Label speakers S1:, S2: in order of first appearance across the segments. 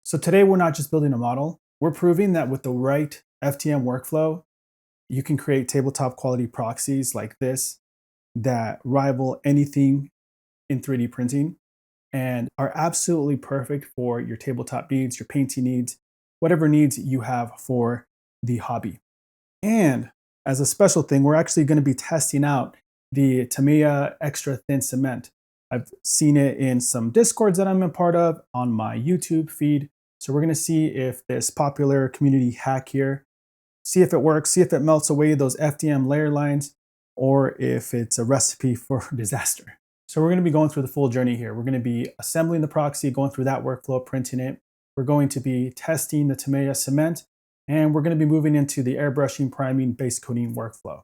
S1: So today we're not just building a model, we're proving that with the right FDM workflow, you can create tabletop quality proxies like this that rival anything in 3D printing and are absolutely perfect for your tabletop needs, your painting needs, whatever needs you have for the hobby. And as a special thing, we're actually going to be testing out the Tamiya Extra Thin Cement. I've seen it in some Discords that I'm a part of on my YouTube feed. So we're going to see if this popular community hack here, see if it works, see if it melts away those FDM layer lines, or if it's a recipe for disaster. So we're going to be going through the full journey here. We're going to be assembling the proxy, going through that workflow, printing it. We're going to be testing the Tamiya cement, and we're going to be moving into the airbrushing, priming, base coating workflow.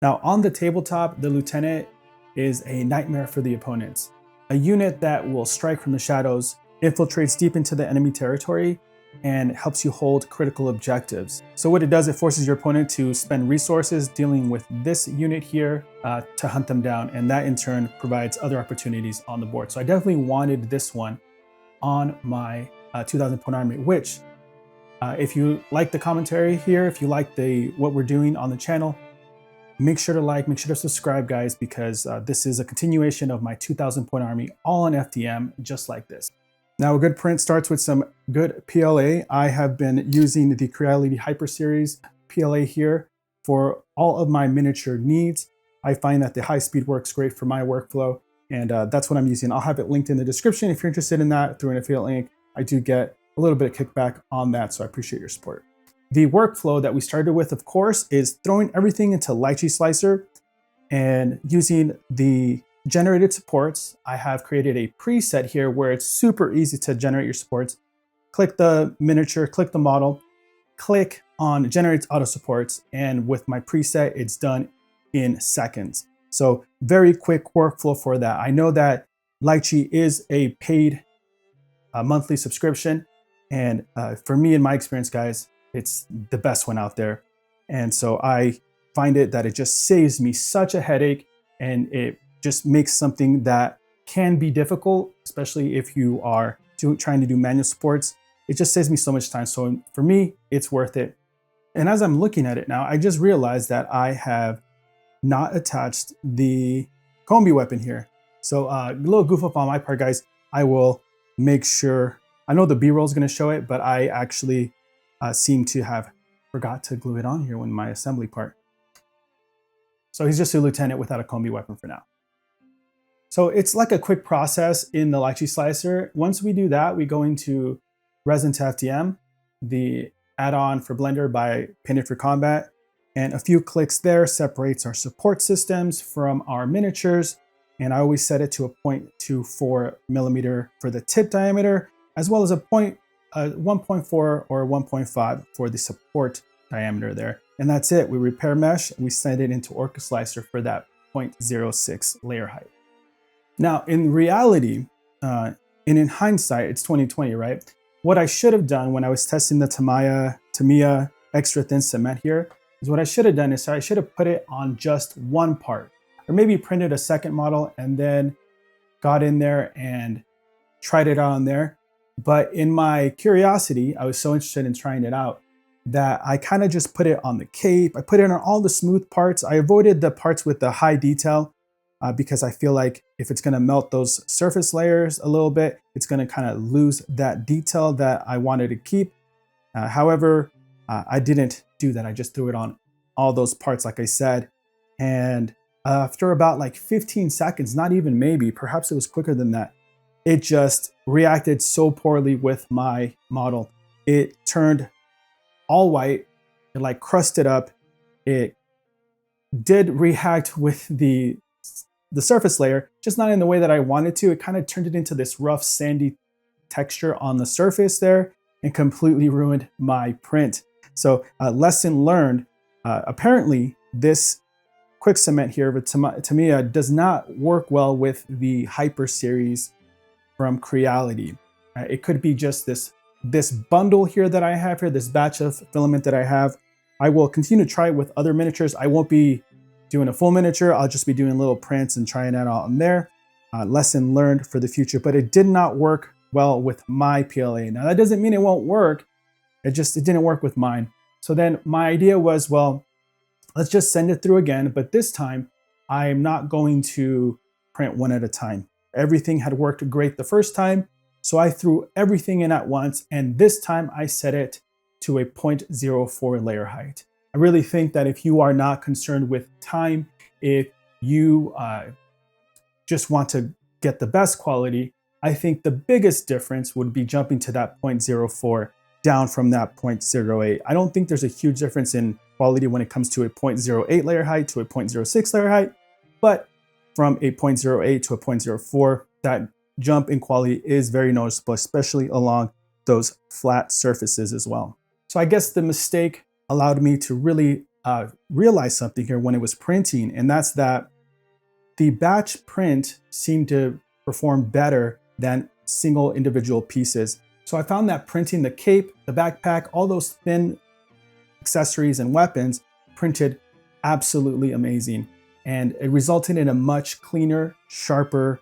S1: Now on the tabletop, the Lieutenant is a nightmare for the opponents. A unit that will strike from the shadows, infiltrates deep into the enemy territory, and helps you hold critical objectives. So what it does, it forces your opponent to spend resources dealing with this unit here to hunt them down, and that in turn provides other opportunities on the board. So I definitely wanted this one on my 2000 point army, which if you like the commentary here, if you like what we're doing on the channel, make sure to like, make sure to subscribe, guys, because this is a continuation of my 2000 point army, all on FDM, just like this. Now, a good print starts with some good PLA. I have been using the Creality Hyper Series PLA here for all of my miniature needs. I find that the high speed works great for my workflow, and that's what I'm using. I'll have it linked in the description if you're interested in that through an affiliate link. I do get a little bit of kickback on that, so I appreciate your support. The workflow that we started with, of course, is throwing everything into Lychee Slicer and using the generated supports. I have created a preset here where it's super easy to generate your supports. Click the miniature, click the model, click on generate auto supports, and with my preset, it's done in seconds. So very quick workflow for that. I know that Lychee is a paid monthly subscription, and for me, in my experience, guys, it's the best one out there. And so I find it that it just saves me such a headache, and it just makes something that can be difficult, especially if you are trying to do manual supports. It just saves me so much time. So for me, it's worth it. And as I'm looking at it now, I just realized that I have not attached the combi weapon here. So a little goof up on my part, guys. I will make sure, I know the B-roll is going to show it, but I actually seem to have forgot to glue it on here when my assembly part. So he's just a Lieutenant without a combi weapon for now. So it's like a quick process in the Lychee Slicer. Once we do that, we go into Resin to FDM, the add-on for Blender by Painted for Combat, and a few clicks there separates our support systems from our miniatures. And I always set it to a 0.24 millimeter for the tip diameter, as well as a 1.4 or 1.5 for the support diameter there. And that's it. We repair mesh, we send it into Orca Slicer for that 0.06 layer height. Now, in reality, and in hindsight, it's 2020, right? What I should have done when I was testing the Tamiya Extra Thin Cement here is what I should have done is I should have put it on just one part, or maybe printed a second model and then got in there and tried it out on there. But in my curiosity, I was so interested in trying it out that I kind of just put it on the cape. I put it on all the smooth parts. I avoided the parts with the high detail because I feel like if it's going to melt those surface layers a little bit, it's going to kind of lose that detail that I wanted to keep. However, I didn't do that. I just threw it on all those parts, like I said. And after about like 15 seconds, not even maybe, perhaps it was quicker than that, it just reacted so poorly with my model. It turned all white, it like crusted up. It did react with the surface layer, just not in the way that I wanted to. It kind of turned it into this rough, sandy texture on the surface there and completely ruined my print. So lesson learned, apparently this quick cement here with Tamiya does not work well with the Hyper Series from Creality. It could be just this bundle here that I have here, this batch of filament that I have. I will continue to try it with other miniatures. I won't be doing a full miniature. I'll just be doing little prints and trying that out on there. Lesson learned for the future, but it did not work well with my PLA. Now that doesn't mean it won't work. It didn't work with mine. So then my idea was, well, let's just send it through again, but this time I'm not going to print one at a time. Everything had worked great the first time, so I threw everything in at once, and this time I set it to a 0.04 layer height. I really think that if you are not concerned with time, if you just want to get the best quality, I think the biggest difference would be jumping to that 0.04 down from that 0.08. I don't think there's a huge difference in quality when it comes to a 0.08 layer height to a 0.06 layer height, but from a 0.08 to a 0.04, that jump in quality is very noticeable, especially along those flat surfaces as well. So I guess the mistake allowed me to really realize something here when it was printing, and that's that the batch print seemed to perform better than single individual pieces. So I found that printing the cape, the backpack, all those thin accessories and weapons printed absolutely amazing. And it resulted in a much cleaner, sharper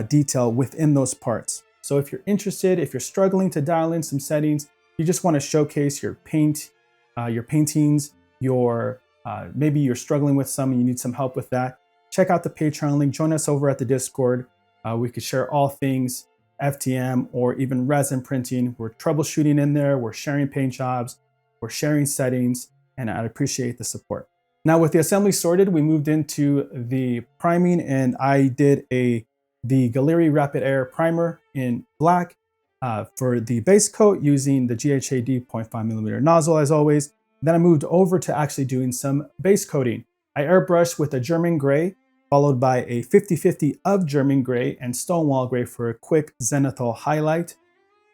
S1: detail within those parts. So if you're interested, if you're struggling to dial in some settings, you just want to showcase your paint, your paintings, maybe you're struggling with some and you need some help with that, check out the Patreon link, join us over at the Discord. We could share all things FDM or even resin printing. We're troubleshooting in there, we're sharing paint jobs, we're sharing settings, and I'd appreciate the support. Now with the assembly sorted, we moved into the priming, and I did the Galeri Rapid Air Primer in black for the base coat using the GHAD 0.5mm nozzle as always. Then I moved over to actually doing some base coating. I airbrushed with a German gray, followed by a 50-50 of German gray and Stonewall gray for a quick zenithal highlight.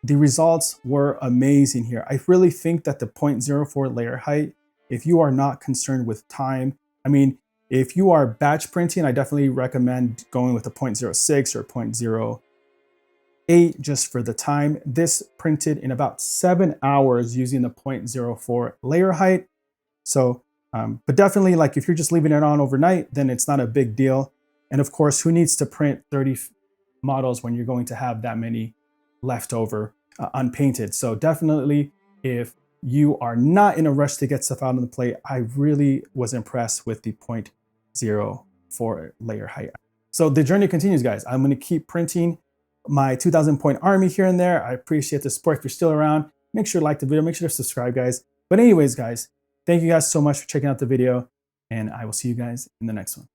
S1: The results were amazing here. I really think that the 0.04 layer height, if you are not concerned with time, I mean, if you are batch printing, I definitely recommend going with a 0.06 or 0.08 just for the time. This printed in about 7 hours using the 0.04 layer height. So, but definitely, like if you're just leaving it on overnight, then it's not a big deal. And of course, who needs to print 30 models when you're going to have that many left over unpainted? So definitely, if you are not in a rush to get stuff out on the plate, I really was impressed with the 0.04 layer height. So the journey continues, guys. I'm going to keep printing my 2,000 point army here and there. I appreciate the support. If you're still around, make sure to like the video, make sure to subscribe, guys. But anyways, guys, thank you guys so much for checking out the video, and I will see you guys in the next one.